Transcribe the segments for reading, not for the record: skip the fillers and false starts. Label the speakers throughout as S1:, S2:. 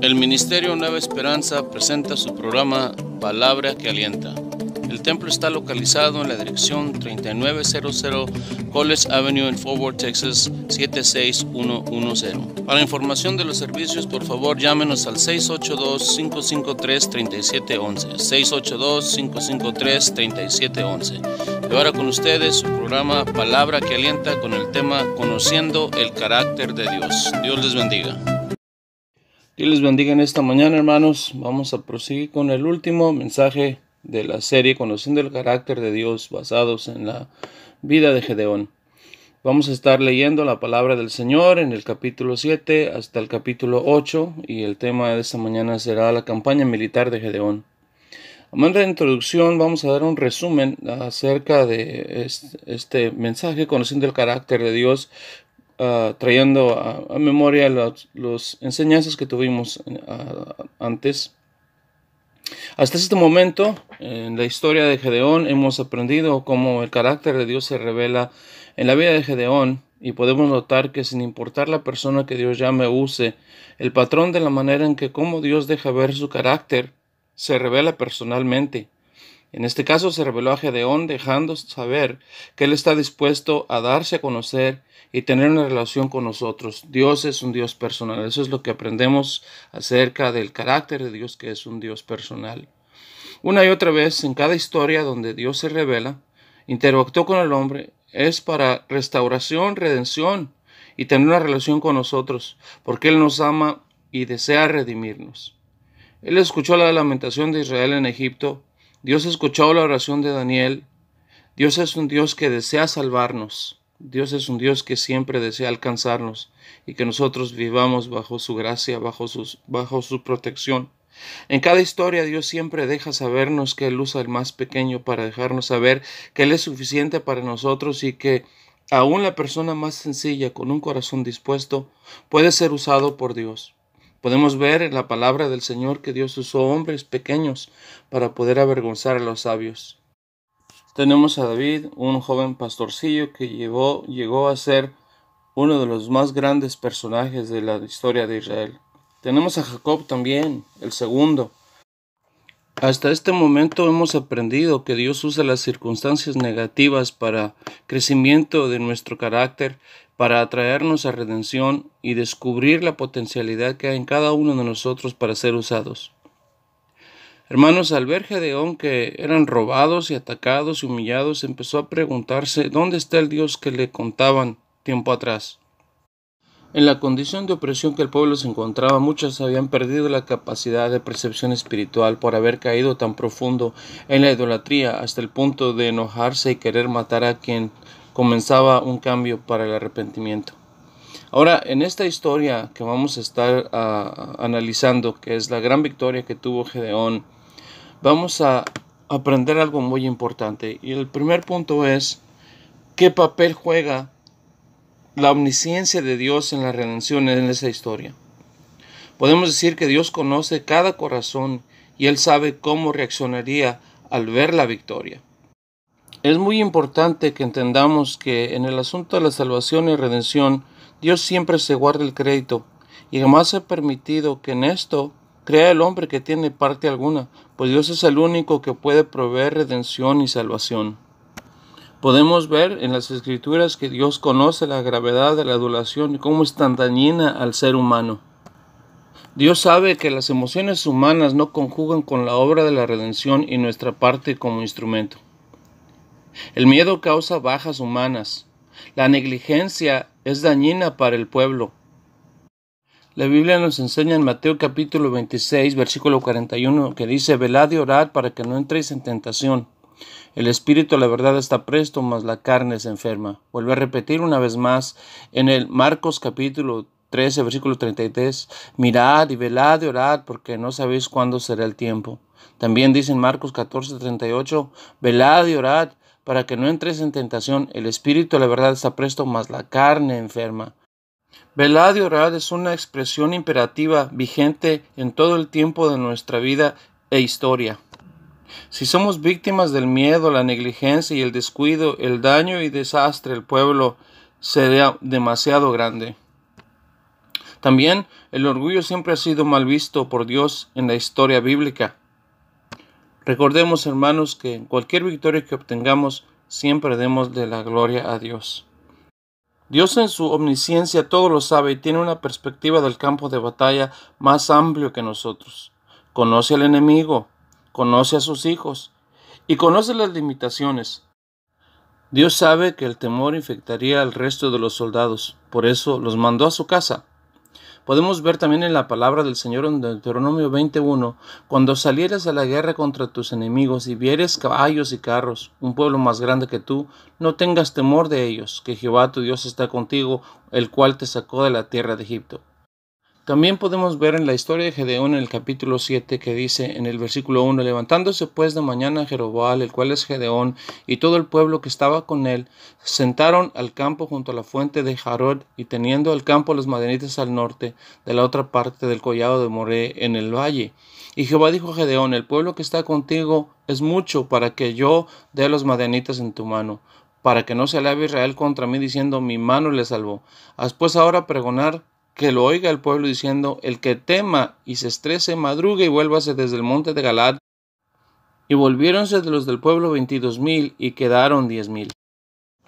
S1: El Ministerio Nueva Esperanza presenta su programa Palabra que Alienta. El templo está localizado en la dirección 3900 College Avenue en Fort Worth, Texas 76110. Para información de los servicios, por favor llámenos al 682-553-3711. 682-553-3711. Y ahora con ustedes su programa Palabra que Alienta con el tema Conociendo el Carácter de Dios. Dios les bendiga. Dios les bendiga en esta mañana, hermanos. Vamos a proseguir con el último mensaje de la serie Conociendo el Carácter de Dios, basados en la vida de Gedeón. Vamos a estar leyendo la palabra del Señor en el capítulo 7 hasta el capítulo 8, y el tema de esta mañana será la campaña militar de Gedeón. A manera de introducción, vamos a dar un resumen acerca de este mensaje, Conociendo el Carácter de Dios, trayendo a memoria las enseñanzas que tuvimos antes. Hasta este momento, en la historia de Gedeón, hemos aprendido cómo el carácter de Dios se revela en la vida de Gedeón, y podemos notar que sin importar la persona que Dios llame o use, el patrón de la manera en que cómo Dios deja ver su carácter se revela personalmente. En este caso se reveló a Gedeón, dejando saber que él está dispuesto a darse a conocer y tener una relación con nosotros. Dios es un Dios personal. Eso es lo que aprendemos acerca del carácter de Dios, que es un Dios personal. Una y otra vez, en cada historia donde Dios se revela, interactuó con el hombre, es para restauración, redención y tener una relación con nosotros, porque Él nos ama y desea redimirnos. Él escuchó la lamentación de Israel en Egipto. Dios escuchó la oración de Daniel. Dios es un Dios que desea salvarnos. Dios es un Dios que siempre desea alcanzarnos y que nosotros vivamos bajo su gracia, bajo su protección. En cada historia Dios siempre deja sabernos que Él usa el más pequeño para dejarnos saber que Él es suficiente para nosotros y que aún la persona más sencilla con un corazón dispuesto puede ser usado por Dios. Podemos ver en la palabra del Señor que Dios usó hombres pequeños para poder avergonzar a los sabios. Tenemos a David, un joven pastorcillo que llegó a ser uno de los más grandes personajes de la historia de Israel. Tenemos a Jacob también, el segundo. Hasta este momento hemos aprendido que Dios usa las circunstancias negativas para crecimiento de nuestro carácter, para atraernos a redención y descubrir la potencialidad que hay en cada uno de nosotros para ser usados. Hermanos, al ver Gedeón que eran robados y atacados y humillados, empezó a preguntarse ¿dónde está el Dios que le contaban tiempo atrás? En la condición de opresión que el pueblo se encontraba, muchos habían perdido la capacidad de percepción espiritual por haber caído tan profundo en la idolatría hasta el punto de enojarse y querer matar a quien comenzaba un cambio para el arrepentimiento. Ahora, en esta historia que vamos a estar analizando, que es la gran victoria que tuvo Gedeón, vamos a aprender algo muy importante. Y el primer punto es, ¿qué papel juega la omnisciencia de Dios en la redención en esa historia? Podemos decir que Dios conoce cada corazón y Él sabe cómo reaccionaría al ver la victoria. Es muy importante que entendamos que en el asunto de la salvación y redención, Dios siempre se guarda el crédito y jamás ha permitido que en esto crea el hombre que tiene parte alguna, pues Dios es el único que puede proveer redención y salvación. Podemos ver en las Escrituras que Dios conoce la gravedad de la adulación y cómo es tan dañina al ser humano. Dios sabe que las emociones humanas no conjugan con la obra de la redención y nuestra parte como instrumento. El miedo causa bajas humanas. La negligencia es dañina para el pueblo. La Biblia nos enseña en Mateo capítulo 26, versículo 41, que dice: velad y orad para que no entréis en tentación. El espíritu, la verdad, está presto, mas la carne es enferma. Vuelve a repetir una vez más en el Marcos capítulo 13, versículo 33, mirad y velad y orad, porque no sabéis cuándo será el tiempo. También dice en Marcos 14, 38, velad y orad, para que no entréis en tentación. El espíritu, la verdad, está presto, mas la carne enferma. Velad y orad es una expresión imperativa vigente en todo el tiempo de nuestra vida e historia. Si somos víctimas del miedo, la negligencia y el descuido, el daño y desastre del pueblo será demasiado grande. También el orgullo siempre ha sido mal visto por Dios en la historia bíblica. Recordemos, hermanos, que en cualquier victoria que obtengamos, siempre demos de la gloria a Dios. Dios en su omnisciencia todo lo sabe y tiene una perspectiva del campo de batalla más amplio que nosotros. Conoce al enemigo, conoce a sus hijos y conoce las limitaciones. Dios sabe que el temor infectaría al resto de los soldados, por eso los mandó a su casa. Podemos ver también en la palabra del Señor en Deuteronomio 21, cuando salieres a la guerra contra tus enemigos y vieres caballos y carros, un pueblo más grande que tú, no tengas temor de ellos, que Jehová tu Dios está contigo, el cual te sacó de la tierra de Egipto. También podemos ver en la historia de Gedeón en el capítulo 7 que dice en el versículo 1, levantándose pues de mañana Jerobbaal, el cual es Gedeón, y todo el pueblo que estaba con él, se sentaron al campo junto a la fuente de Jarod, y teniendo el campo los madianitas al norte, de la otra parte del collado de Moré en el valle. Y Jehová dijo a Gedeón, el pueblo que está contigo es mucho para que yo dé a los madianitas en tu mano, para que no se alabe Israel contra mí diciendo, mi mano le salvó. Haz pues ahora pregonar, que lo oiga el pueblo diciendo, el que tema y se estrese, madrugue y vuélvase desde el monte de Galaad. Y volviéronse de los del pueblo 22,000 y quedaron 10,000.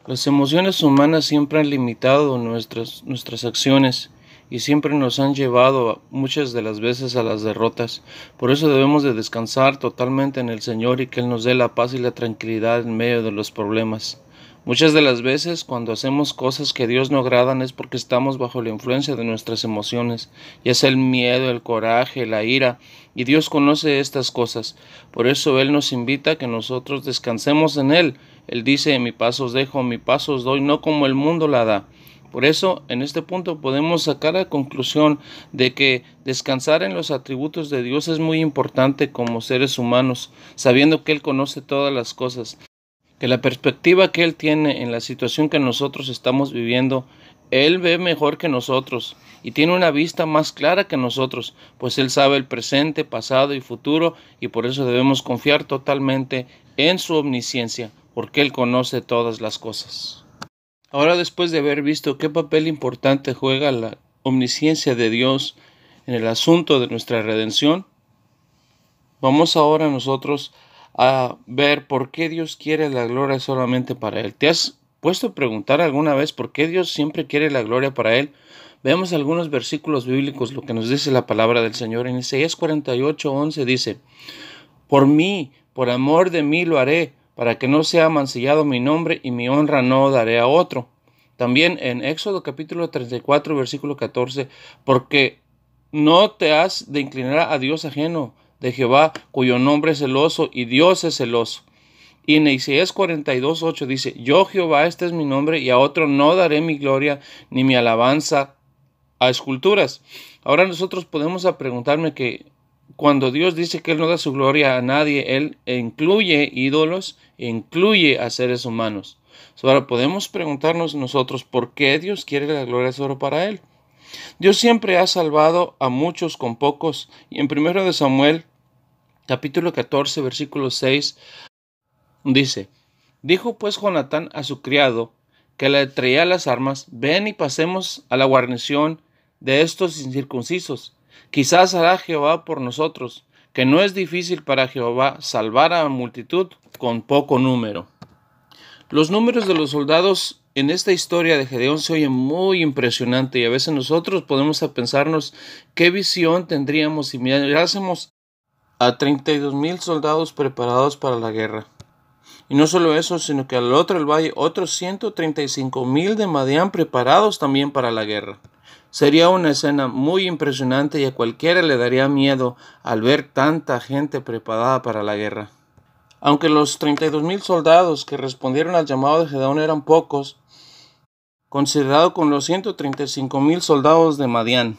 S1: Las emociones humanas siempre han limitado nuestras acciones y siempre nos han llevado muchas de las veces a las derrotas. Por eso debemos de descansar totalmente en el Señor y que Él nos dé la paz y la tranquilidad en medio de los problemas. Muchas de las veces cuando hacemos cosas que a Dios no agradan es porque estamos bajo la influencia de nuestras emociones, ya sea el miedo, el coraje, la ira, y Dios conoce estas cosas. Por eso Él nos invita a que nosotros descansemos en Él. Él dice, mi paz os dejo, mi paz os doy, no como el mundo la da. Por eso, en este punto podemos sacar la conclusión de que descansar en los atributos de Dios es muy importante como seres humanos, sabiendo que Él conoce todas las cosas, que la perspectiva que Él tiene en la situación que nosotros estamos viviendo, Él ve mejor que nosotros y tiene una vista más clara que nosotros, pues Él sabe el presente, pasado y futuro, y por eso debemos confiar totalmente en su omnisciencia, porque Él conoce todas las cosas. Ahora, después de haber visto qué papel importante juega la omnisciencia de Dios en el asunto de nuestra redención, vamos ahora nosotros a ver por qué Dios quiere la gloria solamente para Él. ¿Te has puesto a preguntar alguna vez por qué Dios siempre quiere la gloria para Él? Veamos algunos versículos bíblicos, lo que nos dice la palabra del Señor. En Isaías 48:11 dice, por mí, por amor de mí lo haré, para que no sea mancillado mi nombre y mi honra no daré a otro. También en Éxodo capítulo 34, versículo 14, porque no te has de inclinar a Dios ajeno, de Jehová, cuyo nombre es celoso y Dios es celoso. Y en Isaías 42:8 dice, yo Jehová, este es mi nombre, y a otro no daré mi gloria ni mi alabanza a esculturas. Ahora nosotros podemos preguntarme que cuando Dios dice que Él no da su gloria a nadie, Él incluye ídolos e incluye a seres humanos. Ahora podemos preguntarnos nosotros por qué Dios quiere la gloria solo para Él. Dios siempre ha salvado a muchos con pocos, y en 1 de Samuel capítulo 14 versículo 6 dice, dijo pues Jonatán a su criado que le traía las armas, ven y pasemos a la guarnición de estos incircuncisos. Quizás hará Jehová por nosotros, que no es difícil para Jehová salvar a multitud con poco número. Los números de los soldados en esta historia de Gedeón se oyen muy impresionante y a veces nosotros podemos pensarnos qué visión tendríamos si mirásemos a 32,000 soldados preparados para la guerra. Y no solo eso, sino que al otro del valle, otros 135,000 de Madián preparados también para la guerra. Sería una escena muy impresionante y a cualquiera le daría miedo al ver tanta gente preparada para la guerra. Aunque los 32,000 soldados que respondieron al llamado de Gedeón eran pocos, considerado con los 135,000 soldados de Madián,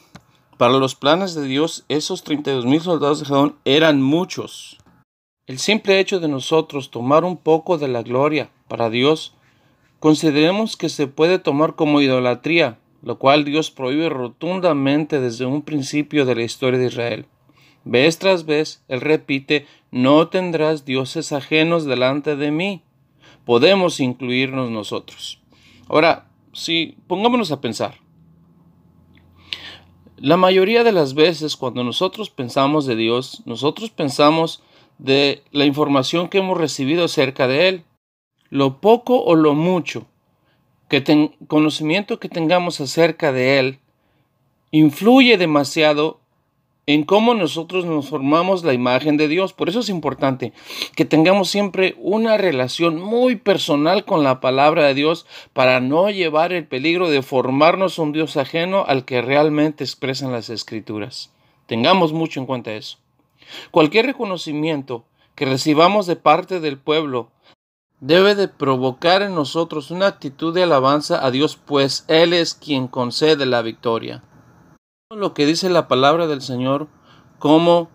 S1: para los planes de Dios, esos 32,000 soldados de Gedeón eran muchos. El simple hecho de nosotros tomar un poco de la gloria para Dios, consideremos que se puede tomar como idolatría, lo cual Dios prohíbe rotundamente desde un principio de la historia de Israel. Vez tras vez, Él repite, no tendrás dioses ajenos delante de mí. Podemos incluirnos nosotros. Ahora, pongámonos a pensar. La mayoría de las veces cuando nosotros pensamos de Dios, nosotros pensamos de la información que hemos recibido acerca de Él. Lo poco o lo mucho conocimiento que tengamos acerca de Él influye demasiado en cómo nosotros nos formamos la imagen de Dios. Por eso es importante que tengamos siempre una relación muy personal con la palabra de Dios para no llevar el peligro de formarnos un Dios ajeno al que realmente expresan las Escrituras. Tengamos mucho en cuenta eso. Cualquier reconocimiento que recibamos de parte del pueblo debe de provocar en nosotros una actitud de alabanza a Dios, pues Él es quien concede la victoria. Lo que dice la palabra del Señor, como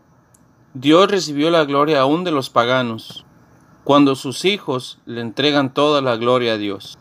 S1: Dios recibió la gloria aún de los paganos, cuando sus hijos le entregan toda la gloria a Dios.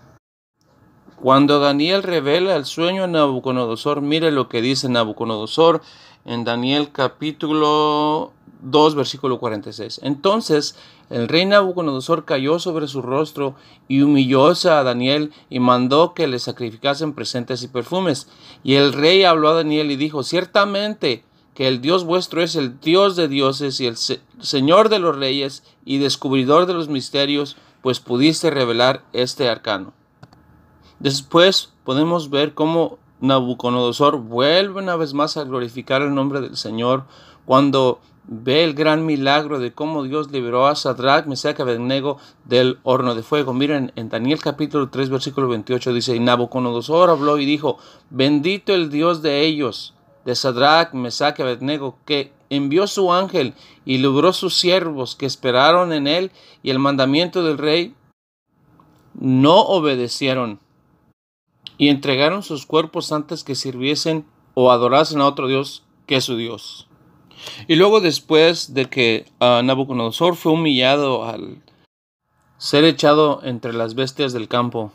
S1: Cuando Daniel revela el sueño a Nabucodonosor, mire lo que dice Nabucodonosor en Daniel capítulo 2, versículo 46. Entonces el rey Nabucodonosor cayó sobre su rostro y humillóse a Daniel y mandó que le sacrificasen presentes y perfumes. Y el rey habló a Daniel y dijo: ciertamente que el Dios vuestro es el Dios de dioses y el Señor de los reyes y descubridor de los misterios, pues pudiste revelar este arcano. Después podemos ver cómo Nabucodonosor vuelve una vez más a glorificar el nombre del Señor cuando ve el gran milagro de cómo Dios liberó a Sadrach, Mesach y Abednego del horno de fuego. Miren, en Daniel capítulo 3, versículo 28 dice: y Nabucodonosor habló y dijo: bendito el Dios de ellos, de Sadrach, Mesach y Abednego, que envió su ángel y libró sus siervos que esperaron en él, y el mandamiento del rey no obedecieron, y entregaron sus cuerpos antes que sirviesen o adorasen a otro Dios que su Dios. Y luego, después de que Nabucodonosor fue humillado al ser echado entre las bestias del campo,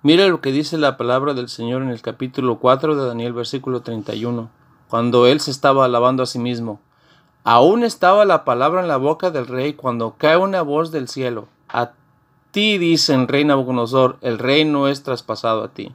S1: mira lo que dice la palabra del Señor en el capítulo 4 de Daniel, versículo 31, cuando él se estaba alabando a sí mismo. Aún estaba la palabra en la boca del rey cuando cae una voz del cielo: a ti, dicen, rey Nabucodonosor, el reino es traspasado a ti.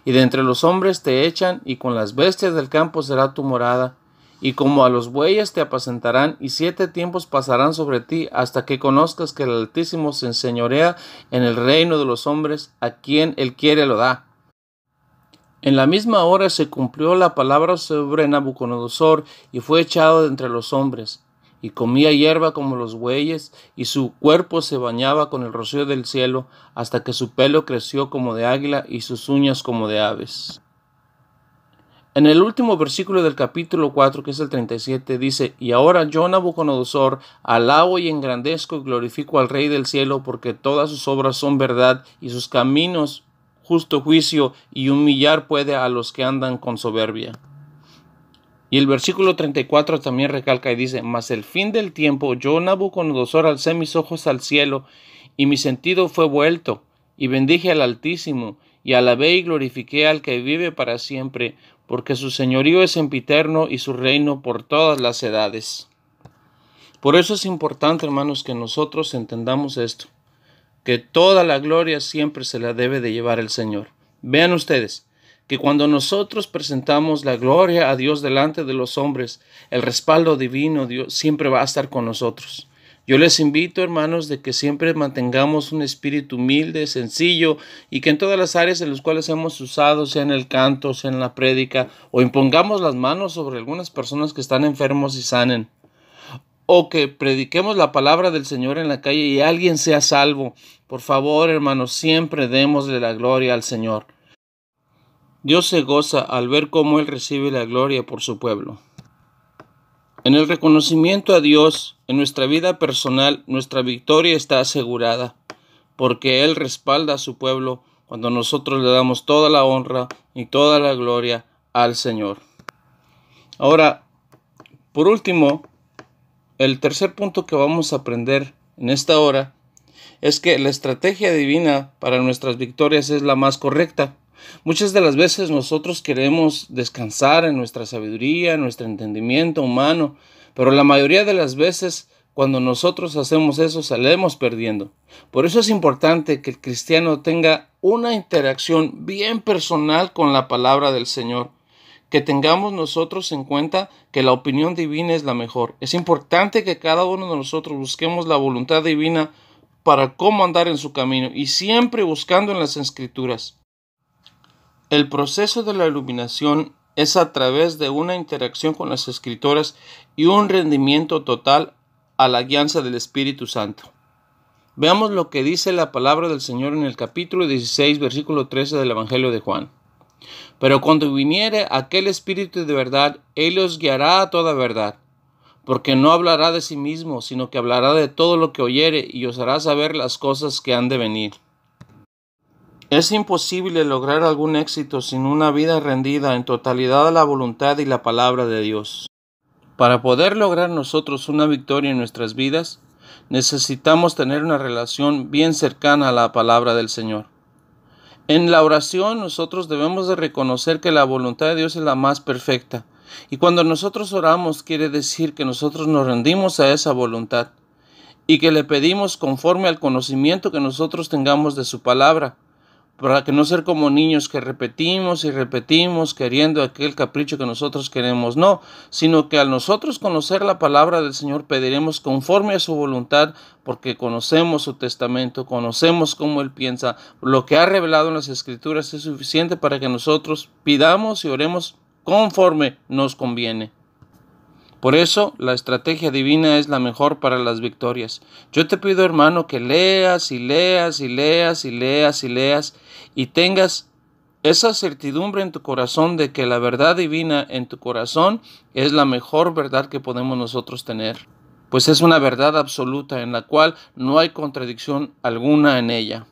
S1: Y de entre los hombres te echan, y con las bestias del campo será tu morada. Y como a los bueyes te apacentarán, y 7 tiempos pasarán sobre ti, hasta que conozcas que el Altísimo se enseñorea en el reino de los hombres, a quien él quiere lo da. En la misma hora se cumplió la palabra sobre Nabucodonosor, y fue echado de entre los hombres, y comía hierba como los bueyes, y su cuerpo se bañaba con el rocío del cielo, hasta que su pelo creció como de águila, y sus uñas como de aves. En el último versículo del capítulo 4, que es el 37, dice: y ahora yo, Nabucodonosor, alabo y engrandezco y glorifico al Rey del cielo, porque todas sus obras son verdad, y sus caminos justo juicio, y humillar puede a los que andan con soberbia. Y el versículo 34 también recalca y dice: mas el fin del tiempo, yo, Nabucodonosor, alcé mis ojos al cielo, y mi sentido fue vuelto, y bendije al Altísimo, y alabé y glorifiqué al que vive para siempre, porque su señorío es sempiterno y su reino por todas las edades. Por eso es importante, hermanos, que nosotros entendamos esto, que toda la gloria siempre se la debe de llevar el Señor. Vean ustedes que cuando nosotros presentamos la gloria a Dios delante de los hombres, el respaldo divino Dios siempre va a estar con nosotros. Yo les invito, hermanos, de que siempre mantengamos un espíritu humilde, sencillo, y que en todas las áreas en las cuales hemos usado, sea en el canto, sea en la prédica, o impongamos las manos sobre algunas personas que están enfermos y sanen, o que prediquemos la palabra del Señor en la calle y alguien sea salvo. Por favor, hermanos, siempre démosle la gloria al Señor. Dios se goza al ver cómo Él recibe la gloria por su pueblo. En el reconocimiento a Dios, en nuestra vida personal, nuestra victoria está asegurada, porque Él respalda a su pueblo cuando nosotros le damos toda la honra y toda la gloria al Señor. Ahora, por último, el tercer punto que vamos a aprender en esta hora es que la estrategia divina para nuestras victorias es la más correcta. Muchas de las veces nosotros queremos descansar en nuestra sabiduría, en nuestro entendimiento humano, pero la mayoría de las veces cuando nosotros hacemos eso salimos perdiendo. Por eso es importante que el cristiano tenga una interacción bien personal con la palabra del Señor, que tengamos nosotros en cuenta que la opinión divina es la mejor. Es importante que cada uno de nosotros busquemos la voluntad divina para cómo andar en su camino y siempre buscando en las Escrituras. El proceso de la iluminación es a través de una interacción con las Escrituras y un rendimiento total a la guianza del Espíritu Santo. Veamos lo que dice la palabra del Señor en el capítulo 16, versículo 13 del Evangelio de Juan. Pero cuando viniere aquel Espíritu de verdad, Él os guiará a toda verdad, porque no hablará de sí mismo, sino que hablará de todo lo que oyere y os hará saber las cosas que han de venir. Es imposible lograr algún éxito sin una vida rendida en totalidad a la voluntad y la palabra de Dios. Para poder lograr nosotros una victoria en nuestras vidas, necesitamos tener una relación bien cercana a la palabra del Señor. En la oración nosotros debemos de reconocer que la voluntad de Dios es la más perfecta. Y cuando nosotros oramos quiere decir que nosotros nos rendimos a esa voluntad y que le pedimos conforme al conocimiento que nosotros tengamos de su palabra, para que no ser como niños que repetimos y repetimos queriendo aquel capricho que nosotros queremos, no, sino que al nosotros conocer la palabra del Señor pediremos conforme a su voluntad, porque conocemos su testamento, conocemos cómo Él piensa, lo que ha revelado en las Escrituras es suficiente para que nosotros pidamos y oremos conforme nos conviene. Por eso, la estrategia divina es la mejor para las victorias. Yo te pido, hermano, que leas y leas y leas y leas y leas y tengas esa certidumbre en tu corazón de que la verdad divina en tu corazón es la mejor verdad que podemos nosotros tener. Pues es una verdad absoluta en la cual no hay contradicción alguna en ella.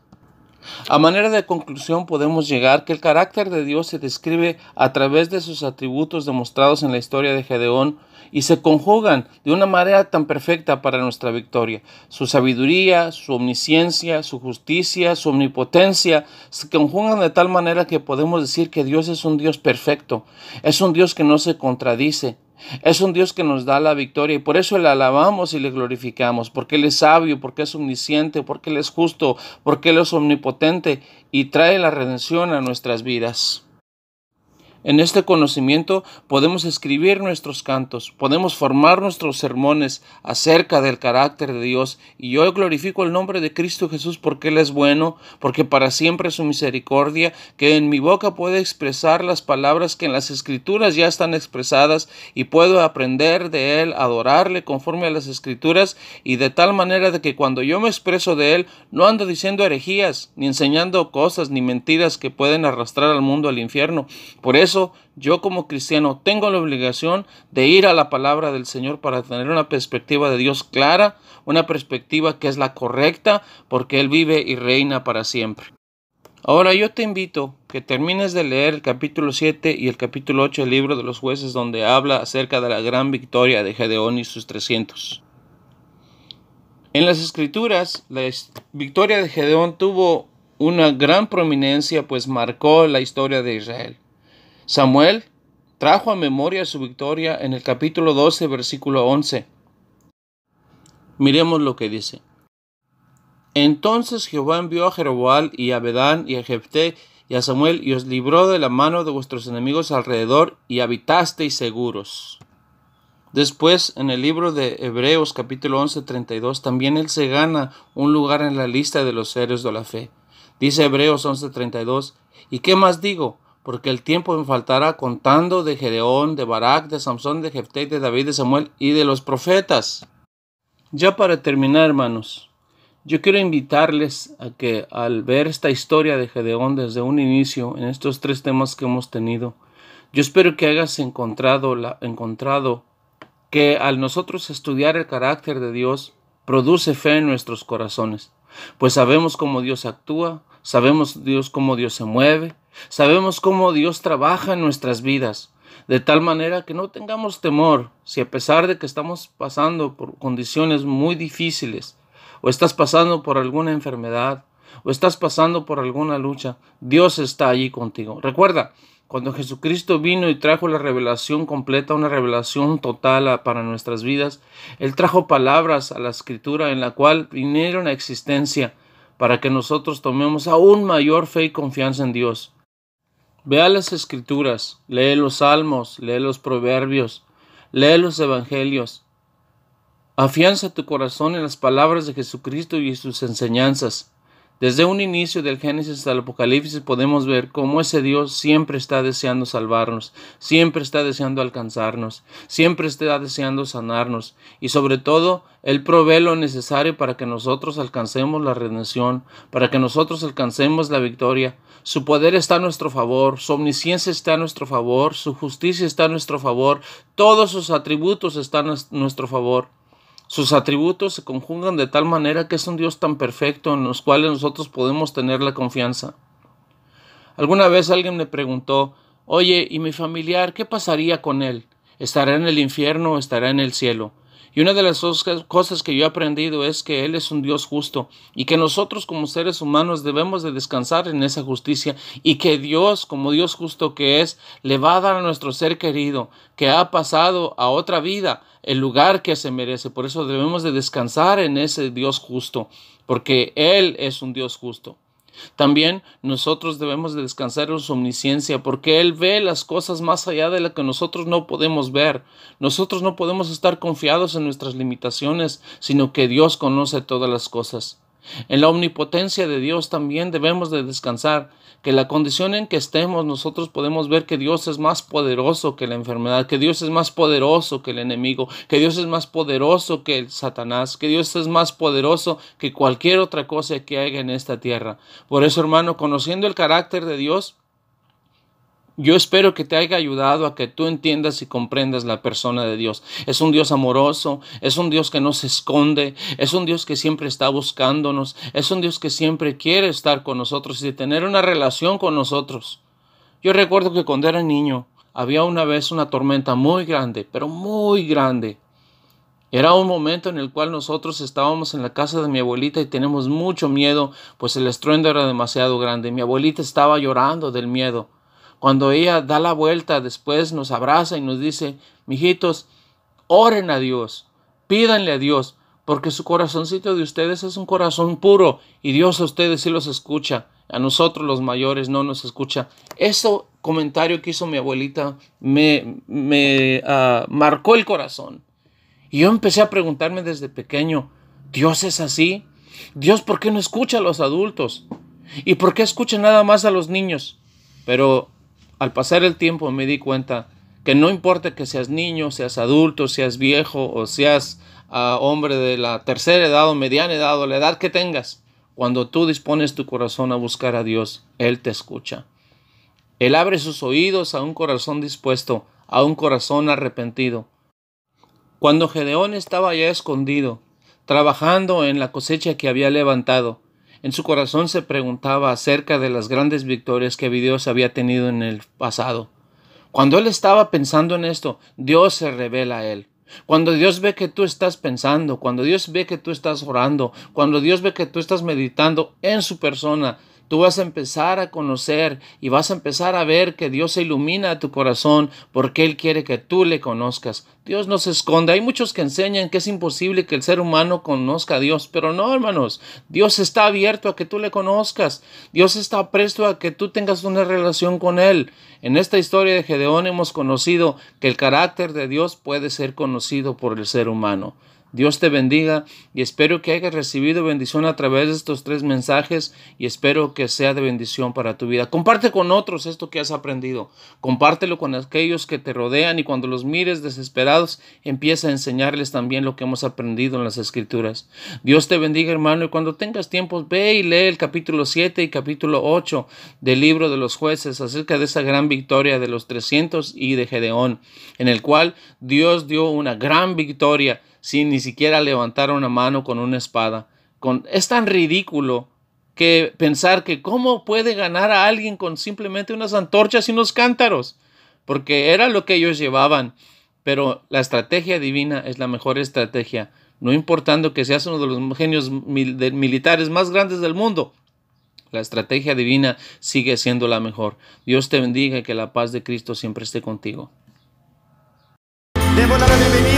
S1: A manera de conclusión podemos llegar que el carácter de Dios se describe a través de sus atributos demostrados en la historia de Gedeón y se conjugan de una manera tan perfecta para nuestra victoria. Su sabiduría, su omnisciencia, su justicia, su omnipotencia se conjugan de tal manera que podemos decir que Dios es un Dios perfecto, es un Dios que no se contradice. Es un Dios que nos da la victoria y por eso le alabamos y le glorificamos, porque Él es sabio, porque es omnisciente, porque Él es justo, porque Él es omnipotente y trae la redención a nuestras vidas. En este conocimiento podemos escribir nuestros cantos, podemos formar nuestros sermones acerca del carácter de Dios. Y yo glorifico el nombre de Cristo Jesús porque Él es bueno, porque para siempre es su misericordia, que en mi boca puede expresar las palabras que en las Escrituras ya están expresadas y puedo aprender de Él, adorarle conforme a las Escrituras y de tal manera de que cuando yo me expreso de Él no ando diciendo herejías, ni enseñando cosas ni mentiras que pueden arrastrar al mundo al infierno. Por eso yo como cristiano tengo la obligación de ir a la palabra del Señor para tener una perspectiva de Dios clara, una perspectiva que es la correcta, porque Él vive y reina para siempre. Ahora yo te invito que termines de leer el capítulo 7 y el capítulo 8 del libro de los jueces, donde habla acerca de la gran victoria de Gedeón y sus 300. En las Escrituras, la victoria de Gedeón tuvo una gran prominencia, pues marcó la historia de Israel. Samuel trajo a memoria su victoria en el capítulo 12, versículo 11. Miremos lo que dice. Entonces Jehová envió a Jeroboam y a Abedán y a Jefté y a Samuel y os libró de la mano de vuestros enemigos alrededor y habitasteis seguros. Después, en el libro de Hebreos capítulo 11, 32, también él se gana un lugar en la lista de los héroes de la fe. Dice Hebreos 11, 32, ¿y qué más digo? Porque el tiempo me faltará contando de Gedeón, de Barak, de Samsón, de Jefté, de David, de Samuel y de los profetas. Ya para terminar, hermanos, yo quiero invitarles a que al ver esta historia de Gedeón desde un inicio, en estos 3 temas que hemos tenido, yo espero que hayas encontrado que al nosotros estudiar el carácter de Dios, produce fe en nuestros corazones. Pues sabemos cómo Dios actúa, sabemos cómo Dios se mueve, sabemos cómo Dios trabaja en nuestras vidas, de tal manera que no tengamos temor si a pesar de que estamos pasando por condiciones muy difíciles, o estás pasando por alguna enfermedad, o estás pasando por alguna lucha, Dios está allí contigo. Recuerda, cuando Jesucristo vino y trajo la revelación completa, una revelación total para nuestras vidas, Él trajo palabras a la Escritura en la cual vinieron a existencia para que nosotros tomemos aún mayor fe y confianza en Dios. Ve a las Escrituras, lee los Salmos, lee los Proverbios, lee los Evangelios. Afianza tu corazón en las palabras de Jesucristo y sus enseñanzas. Desde un inicio del Génesis hasta el Apocalipsis podemos ver cómo ese Dios siempre está deseando salvarnos, siempre está deseando alcanzarnos, siempre está deseando sanarnos y sobre todo Él provee lo necesario para que nosotros alcancemos la redención, para que nosotros alcancemos la victoria. Su poder está a nuestro favor, su omnisciencia está a nuestro favor, su justicia está a nuestro favor, todos sus atributos están a nuestro favor. Sus atributos se conjugan de tal manera que es un Dios tan perfecto en los cuales nosotros podemos tener la confianza. Alguna vez alguien me preguntó, oye, ¿y mi familiar qué pasaría con él? ¿Estará en el infierno o estará en el cielo? Y una de las cosas que yo he aprendido es que Él es un Dios justo y que nosotros como seres humanos debemos de descansar en esa justicia y que Dios, como Dios justo que es, le va a dar a nuestro ser querido que ha pasado a otra vida el lugar que se merece. Por eso debemos de descansar en ese Dios justo, porque Él es un Dios justo. También nosotros debemos de descansar en su omnisciencia porque Él ve las cosas más allá de lo que nosotros no podemos ver. Nosotros no podemos estar confiados en nuestras limitaciones, sino que Dios conoce todas las cosas. En la omnipotencia de Dios también debemos de descansar, que la condición en que estemos nosotros podemos ver que Dios es más poderoso que la enfermedad, que Dios es más poderoso que el enemigo, que Dios es más poderoso que el Satanás, que Dios es más poderoso que cualquier otra cosa que haya en esta tierra. Por eso, hermano, conociendo el carácter de Dios, yo espero que te haya ayudado a que tú entiendas y comprendas la persona de Dios. Es un Dios amoroso, es un Dios que no se esconde, es un Dios que siempre está buscándonos, es un Dios que siempre quiere estar con nosotros y tener una relación con nosotros. Yo recuerdo que cuando era niño había una vez una tormenta muy grande, pero muy grande. Era un momento en el cual nosotros estábamos en la casa de mi abuelita y tenemos mucho miedo, pues el estruendo era demasiado grande. Mi abuelita estaba llorando del miedo. Cuando ella da la vuelta, después nos abraza y nos dice, mijitos, oren a Dios, pídanle a Dios, porque su corazoncito de ustedes es un corazón puro y Dios a ustedes sí los escucha, a nosotros los mayores no nos escucha. Ese comentario que hizo mi abuelita me marcó el corazón. Y yo empecé a preguntarme desde pequeño, ¿Dios es así? ¿Dios por qué no escucha a los adultos? ¿Y por qué escucha nada más a los niños? Pero al pasar el tiempo me di cuenta que no importa que seas niño, seas adulto, seas viejo o seas hombre de la tercera edad o mediana edad o la edad que tengas, cuando tú dispones tu corazón a buscar a Dios, Él te escucha. Él abre sus oídos a un corazón dispuesto, a un corazón arrepentido. Cuando Gedeón estaba ya escondido, trabajando en la cosecha que había levantado, en su corazón se preguntaba acerca de las grandes victorias que Dios había tenido en el pasado. Cuando él estaba pensando en esto, Dios se revela a él. Cuando Dios ve que tú estás pensando, cuando Dios ve que tú estás orando, cuando Dios ve que tú estás meditando en su persona, tú vas a empezar a conocer y vas a empezar a ver que Dios se ilumina a tu corazón porque Él quiere que tú le conozcas. Dios no se esconde. Hay muchos que enseñan que es imposible que el ser humano conozca a Dios, pero no, hermanos. Dios está abierto a que tú le conozcas. Dios está presto a que tú tengas una relación con Él. En esta historia de Gedeón hemos conocido que el carácter de Dios puede ser conocido por el ser humano. Dios te bendiga y espero que hayas recibido bendición a través de estos 3 mensajes y espero que sea de bendición para tu vida. Comparte con otros esto que has aprendido. Compártelo con aquellos que te rodean y cuando los mires desesperados, empieza a enseñarles también lo que hemos aprendido en las Escrituras. Dios te bendiga, hermano, y cuando tengas tiempo, ve y lee el capítulo 7 y capítulo 8 del libro de los Jueces acerca de esa gran victoria de los 300 y de Gedeón, en el cual Dios dio una gran victoria sin ni siquiera levantar una mano con una espada. Es tan ridículo que pensar que cómo puede ganar a alguien con simplemente unas antorchas y unos cántaros, porque era lo que ellos llevaban. Pero la estrategia divina es la mejor estrategia, no importando que seas uno de los genios militares más grandes del mundo. La estrategia divina sigue siendo la mejor. Dios te bendiga y que la paz de Cristo siempre esté contigo.
S2: Debo la bienvenida